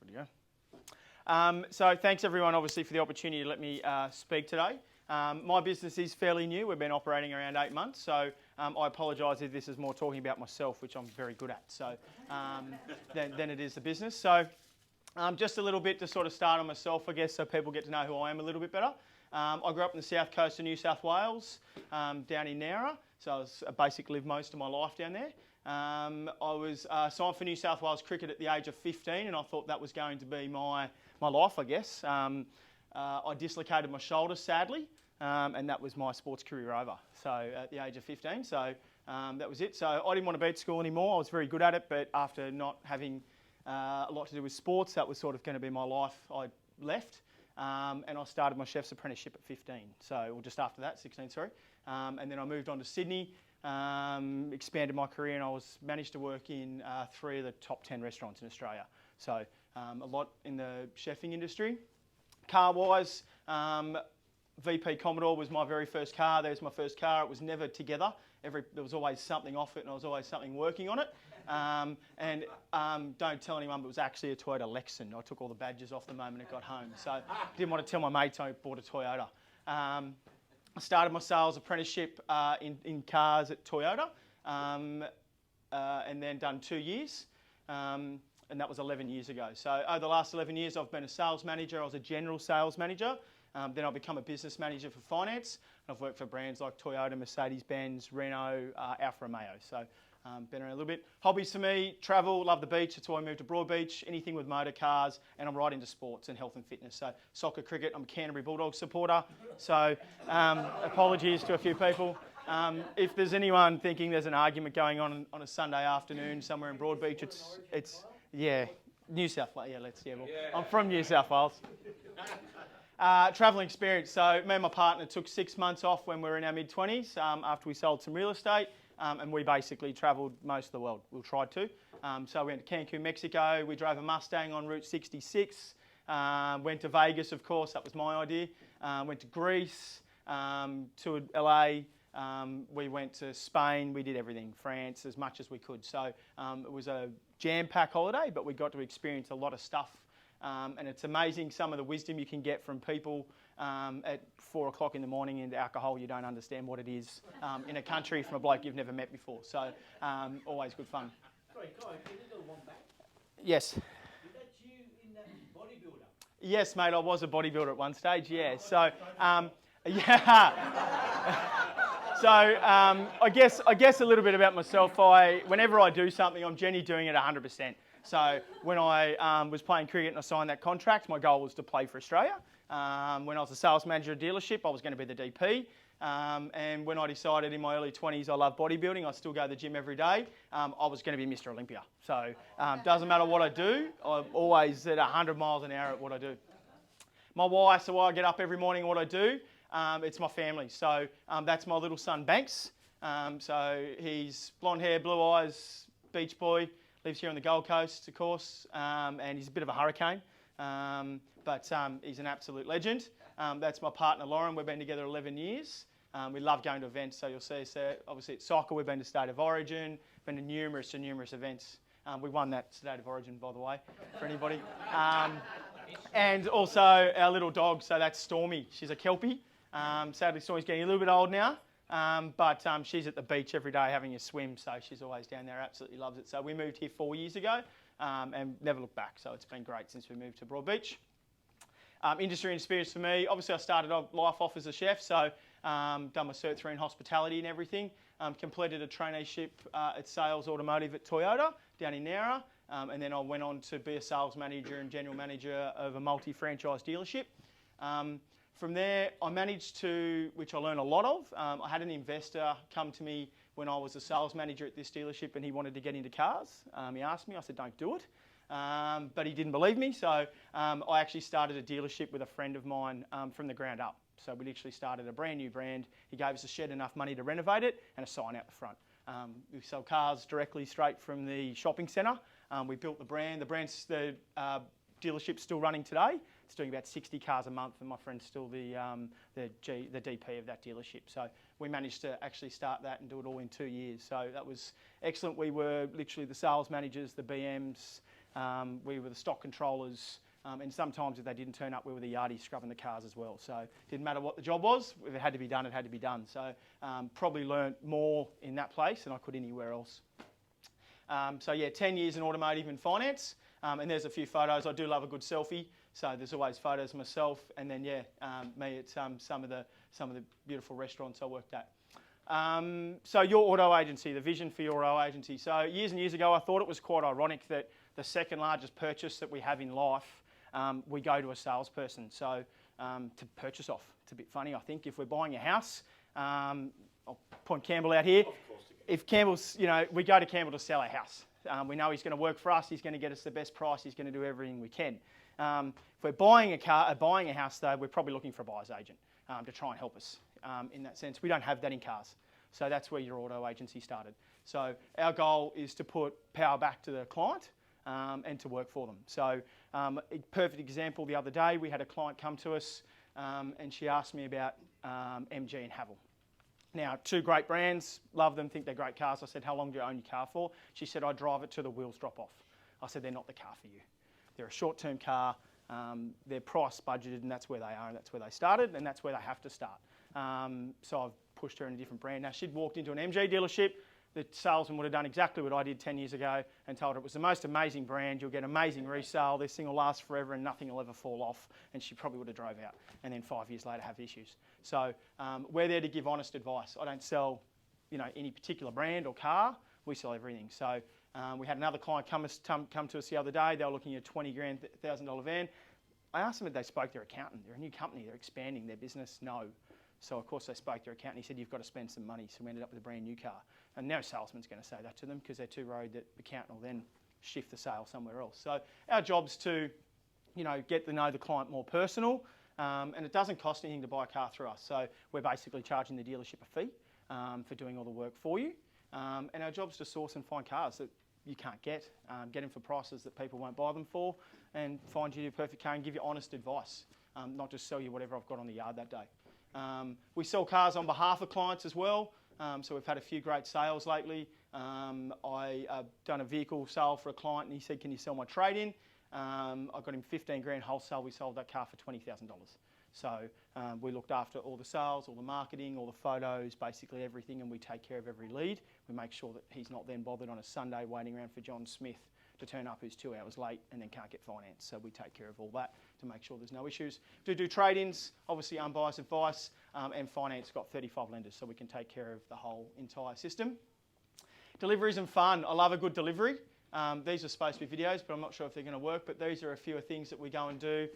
Good to go. So thanks everyone, obviously, for the opportunity to let me speak today. My business is fairly new. We've been operating around 8 months, so I apologise if this is more talking about myself, which I'm very good at, so than it is the business. So just a little bit to sort of start on myself, I guess, so people get to know who I am a little bit better. I grew up in the south coast of New South Wales, down in Nowra, so I basically lived most of my life down there. I was signed for New South Wales Cricket at the age of 15, and I thought that was going to be my life, I guess. I dislocated my shoulder, sadly, and that was my sports career over. So at the age of 15, so that was it. So I didn't want to be at school anymore. I was very good at it, but after not having a lot to do with sports, that was sort of going to be my life. I left, and I started my chef's apprenticeship at 15. So, or just after that, 16, sorry. And then I moved on to Sydney. Expanded my career, and I managed to work in 3 of the top 10 restaurants in Australia. So a lot in the chefing industry. Car-wise, VP Commodore was my very first car. There's my first car. It was never together. There was always something off it, and there was always something working on it. Don't tell anyone, but it was actually a Toyota Lexus. I took all the badges off the moment it got home. So didn't want to tell my mates I bought a Toyota. I started my sales apprenticeship in cars at Toyota, and then done 2 years, and that was 11 years ago. So over the last 11 years, I've been a sales manager. I was a general sales manager. Then I've become a business manager for finance. I've worked for brands like Toyota, Mercedes-Benz, Renault, Alfa Romeo. So been around a little bit. Hobbies for me, travel, love the beach. That's why I moved to Broadbeach. Anything with motor cars, and I'm right into sports and health and fitness. So soccer, cricket, I'm a Canterbury Bulldogs supporter. So apologies to a few people. If there's anyone thinking there's an argument going on a Sunday afternoon somewhere in Broadbeach, it's New South Wales. I'm from New South Wales. Travelling experience. So me and my partner took 6 months off when we were in our mid-20s after we sold some real estate. And we basically travelled most of the world. We tried to. So we went to Cancun, Mexico. We drove a Mustang on Route 66. Went to Vegas, of course. That was my idea. Went to Greece, toured LA. We went to Spain. We did everything. France, as much as we could. So it was a jam-packed holiday, but we got to experience a lot of stuff. And it's amazing some of the wisdom you can get from people at 4 o'clock in the morning into alcohol. You don't understand what it is in a country from a bloke you've never met before. So always good fun. Sorry, Kai, can you go one back? Yes. Is that you in that bodybuilder? Yes, mate, I was a bodybuilder at one stage, yeah. So, So I guess a little bit about myself. Whenever I do something, I'm generally doing it 100%. So when I was playing cricket and I signed that contract, my goal was to play for Australia. When I was a sales manager at a dealership, I was going to be the DP. And when I decided in my early 20s I love bodybuilding, I still go to the gym every day, I was going to be Mr. Olympia. So doesn't matter what I do, I'm always at 100 miles an hour at what I do. My wife, so why I get up every morning and what I do, it's my family. So that's my little son Banks. So he's blonde hair, blue eyes, beach boy. Lives here on the Gold Coast, of course, and he's a bit of a hurricane, but he's an absolute legend. That's my partner, Lauren. We've been together 11 years. We love going to events, so you'll see us there. Obviously, at soccer, we've been to State of Origin, been to numerous events. We won that State of Origin, by the way, for anybody. And also our little dog, so that's Stormy. She's a Kelpie. Sadly, Stormy's getting a little bit old now. But she's at the beach every day having a swim, so she's always down there, absolutely loves it. So we moved here 4 years ago and never looked back, so it's been great since we moved to Broadbeach. Industry experience for me, obviously I started life off as a chef, so done my Cert 3 in hospitality and everything. Completed a traineeship at Sales Automotive at Toyota down in Nowra, and then I went on to be a sales manager and general manager of a multi-franchise dealership. From there, I managed to, which I learned a lot of, I had an investor come to me when I was a sales manager at this dealership and he wanted to get into cars. He asked me, I said, don't do it. But he didn't believe me, so I actually started a dealership with a friend of mine from the ground up. So we literally started a brand new brand. He gave us a shed enough money to renovate it and a sign out the front. We sell cars directly straight from the shopping centre. We built the brand. The dealership's still running today. It's doing about 60 cars a month, and my friend's still the DP of that dealership. So we managed to actually start that and do it all in 2 years. So that was excellent. We were literally the sales managers, the BMs, We were the stock controllers, and sometimes if they didn't turn up, we were the yardies scrubbing the cars as well. So it didn't matter what the job was. If it had to be done, it had to be done. So probably learnt more in that place than I could anywhere else. So yeah, 10 years in automotive and finance, and there's a few photos. I do love a good selfie, so there's always photos of myself, and then yeah, me at some of the beautiful restaurants I worked at. So your auto agency, the vision for your auto agency. So years and years ago, I thought it was quite ironic that the second largest purchase that we have in life, we go to a salesperson. So to purchase off. It's a bit funny, I think, if we're buying a house. I'll point Campbell out here. If Campbell's, we go to Campbell to sell our house. We know he's going to work for us. He's going to get us the best price. He's going to do everything we can. If we're buying a house, though, we're probably looking for a buyer's agent to try and help us in that sense. We don't have that in cars. So that's where your auto agency started. So our goal is to put power back to the client and to work for them. So a perfect example, the other day we had a client come to us and she asked me about MG and Haval. Now, two great brands, love them, think they're great cars. I said, how long do you own your car for? She said, I drive it till the wheels drop off. I said, they're not the car for you. They're a short-term car, they're price budgeted, and that's where they are, and that's where they started, and that's where they have to start. So I've pushed her in a different brand. Now, she'd walked into an MG dealership. The salesman would have done exactly what I did 10 years ago and told her it was the most amazing brand, you'll get amazing resale, this thing will last forever and nothing will ever fall off, and she probably would have drove out and then 5 years later have issues. So we're there to give honest advice. I don't sell any particular brand or car, we sell everything. So we had another client come to us the other day. They were looking at a $20,000 van. I asked them if they spoke to their accountant. They're a new company, they're expanding their business. No. So of course they spoke to their accountant. He said, you've got to spend some money. So we ended up with a brand new car. And no salesman's going to say that to them because they're too worried that the accountant will then shift the sale somewhere else. So our job's to, get to know the client more personal, and it doesn't cost anything to buy a car through us. So we're basically charging the dealership a fee for doing all the work for you. And our job's to source and find cars that you can't get them for prices that people won't buy them for, and find you your perfect car and give you honest advice, not just sell you whatever I've got on the yard that day. We sell cars on behalf of clients as well. So we've had a few great sales lately. I've done a vehicle sale for a client and he said, can you sell my trade-in? I got him 15 grand wholesale. We sold that car for $20,000. So we looked after all the sales, all the marketing, all the photos, basically everything, and we take care of every lead. We make sure that he's not then bothered on a Sunday waiting around for John Smith to turn up who's 2 hours late and then can't get finance. So we take care of all that to make sure there's no issues. Do trade-ins, obviously unbiased advice, and finance got 35 lenders, so we can take care of the whole entire system. Deliveries and fun. I love a good delivery. These are supposed to be videos, but I'm not sure if they're going to work, but these are a few things that we go and do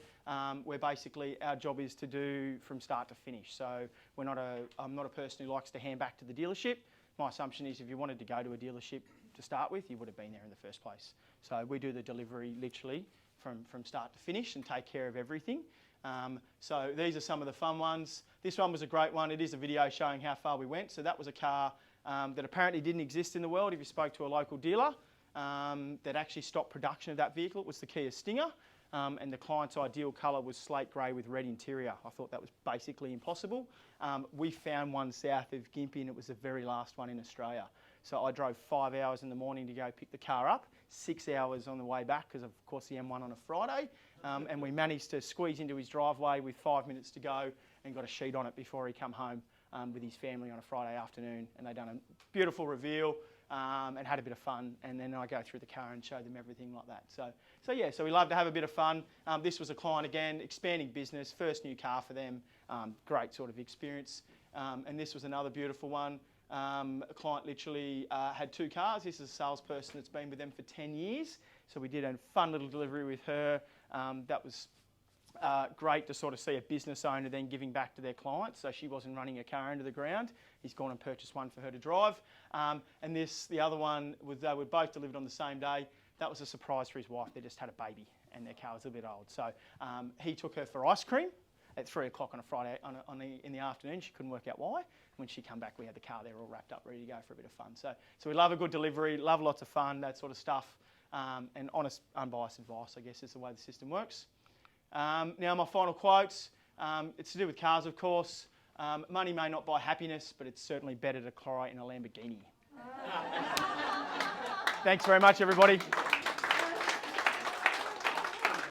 where basically our job is to do from start to finish. So I'm not a person who likes to hand back to the dealership. My assumption is if you wanted to go to a dealership to start with, you would have been there in the first place. So we do the delivery literally from start to finish and take care of everything. So these are some of the fun ones. This one was a great one. It is a video showing how far we went. So that was a car that apparently didn't exist in the world if you spoke to a local dealer that actually stopped production of that vehicle. It was the Kia Stinger. And the client's ideal colour was slate grey with red interior. I thought that was basically impossible. We found one south of Gympie and it was the very last one in Australia. So I drove 5 hours in the morning to go pick the car up, 6 hours on the way back because of course the M1 on a Friday, and we managed to squeeze into his driveway with 5 minutes to go and got a sheet on it before he come home with his family on a Friday afternoon, and they done a beautiful reveal and had a bit of fun, and then I go through the car and show them everything like that. So we love to have a bit of fun. This was a client again, expanding business, first new car for them, great sort of experience. And this was another beautiful one. A client literally had 2 cars. This is a salesperson that's been with them for 10 years. So we did a fun little delivery with her. That was great to sort of see a business owner then giving back to their clients. So she wasn't running a car into the ground. He's gone and purchased one for her to drive. And the other one, they were both delivered on the same day. That was a surprise for his wife. They just had a baby and their car was a bit old. So he took her for ice cream at 3 o'clock on a Friday in the afternoon. She couldn't work out why. When she come back, we had the car there all wrapped up, ready to go for a bit of fun. So we love a good delivery, love lots of fun, that sort of stuff. And honest, unbiased advice, I guess, is the way the system works. Now, my final quotes. It's to do with cars, of course. Money may not buy happiness, but it's certainly better to cry in a Lamborghini. Thanks very much, everybody.